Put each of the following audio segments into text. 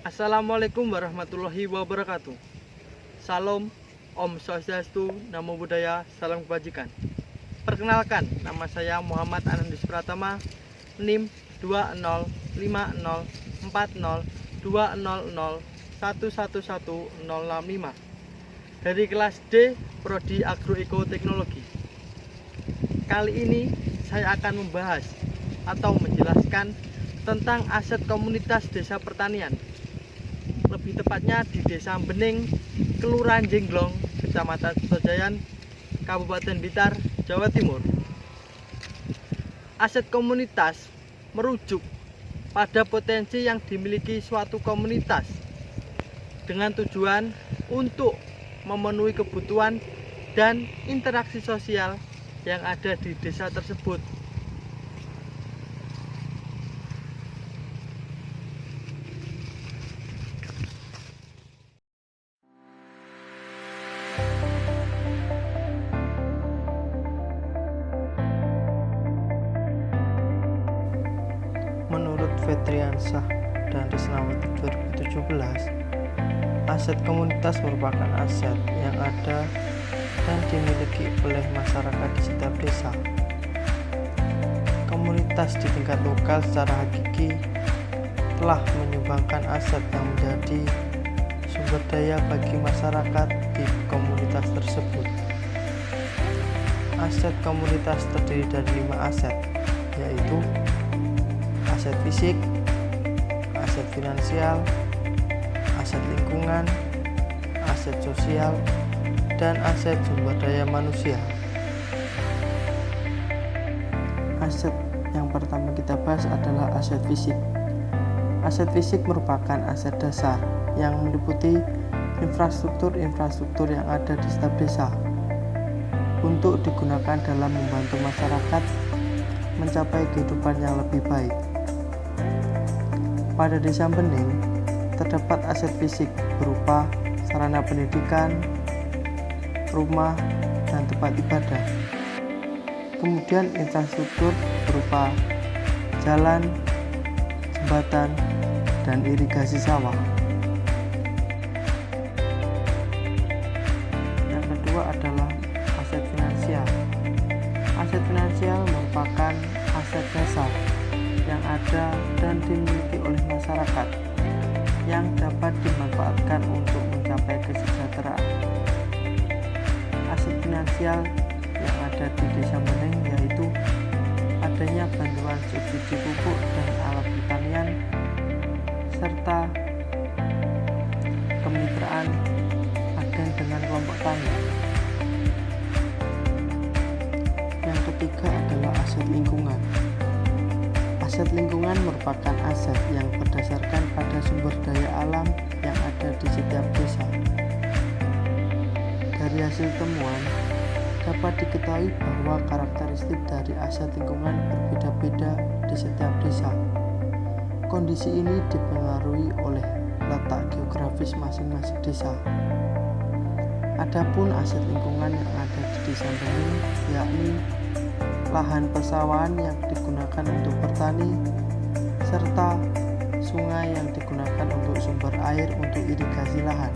Assalamualaikum warahmatullahi wabarakatuh. Salam, Om Swastiastu, Namo Buddhaya, Salam Kebajikan. Perkenalkan, nama saya Muhammad Anandis Pratama, NIM 204040200111065 dari kelas D, Prodi Agroekoteknologi. Kali ini saya akan membahas atau menjelaskan tentang aset komunitas desa pertanian, lebih tepatnya di Desa Bening, Kelurahan Jengglong, Kecamatan Sutojayan, Kabupaten Blitar, Jawa Timur. Aset komunitas merujuk pada potensi yang dimiliki suatu komunitas dengan tujuan untuk memenuhi kebutuhan dan interaksi sosial yang ada di desa tersebut. Menurut Fetriansah dan Risnawati 2017, aset komunitas merupakan aset yang ada dan dimiliki oleh masyarakat di setiap desa. Komunitas di tingkat lokal secara hakiki telah menyumbangkan aset yang menjadi sumber daya bagi masyarakat di komunitas tersebut. Aset komunitas terdiri dari 5 aset, yaitu aset fisik, aset finansial, aset lingkungan, aset sosial, dan aset sumber daya manusia. Aset yang pertama kita bahas adalah aset fisik. Aset fisik merupakan aset dasar yang meliputi infrastruktur yang ada di setiap desa untuk digunakan dalam membantu masyarakat mencapai kehidupan yang lebih baik. Pada Desa Bening, terdapat aset fisik berupa sarana pendidikan, rumah, dan tempat ibadah. Kemudian infrastruktur berupa jalan, jembatan, dan irigasi sawah. Yang kedua adalah aset finansial. Aset finansial merupakan aset dasar yang ada dan dimiliki oleh masyarakat yang dapat dimanfaatkan untuk mencapai kesejahteraan. Aset finansial yang ada di Desa Bening yaitu adanya bantuan subsidi pupuk dan alat pertanian serta kemitraan agen dengan kelompok tani. Yang ketiga adalah aset lingkungan. Aset lingkungan merupakan aset yang berdasarkan pada sumber daya alam yang ada di setiap desa. Dari hasil temuan, dapat diketahui bahwa karakteristik dari aset lingkungan berbeda-beda di setiap desa. Kondisi ini dipengaruhi oleh letak geografis masing-masing desa. Adapun aset lingkungan yang ada di Desa Bening yakni lahan persawahan yang digunakan untuk bertani, serta sungai yang digunakan untuk sumber air untuk irigasi lahan.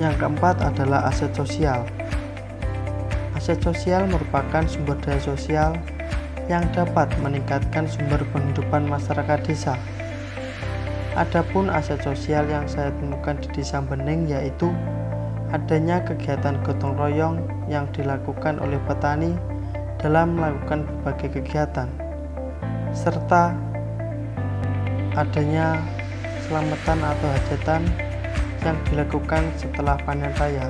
Yang keempat adalah aset sosial. Aset sosial merupakan sumber daya sosial yang dapat meningkatkan sumber penghidupan masyarakat desa. Adapun aset sosial yang saya temukan di Desa Bening yaitu adanya kegiatan gotong royong yang dilakukan oleh petani dalam melakukan berbagai kegiatan, serta adanya selamatan atau hajatan yang dilakukan setelah panen raya,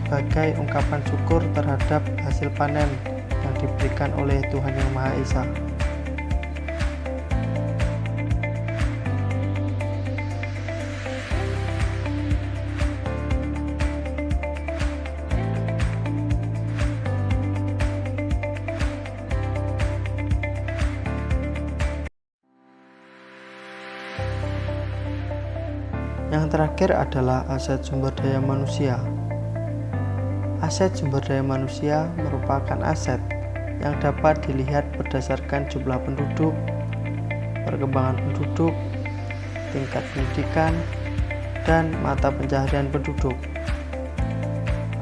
sebagai ungkapan syukur terhadap hasil panen yang diberikan oleh Tuhan Yang Maha Esa. Yang terakhir adalah aset sumber daya manusia. Aset sumber daya manusia merupakan aset yang dapat dilihat berdasarkan jumlah penduduk, perkembangan penduduk, tingkat pendidikan, dan mata pencaharian penduduk.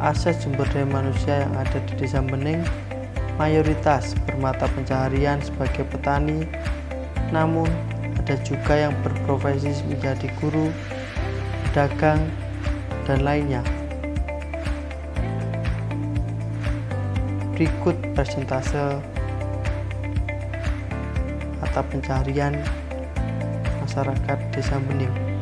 Aset sumber daya manusia yang ada di Desa Bening mayoritas bermata pencaharian sebagai petani, namun ada juga yang berprofesi menjadi guru, pedagang, dan lainnya. Berikut persentase mata pencaharian masyarakat Desa Bening.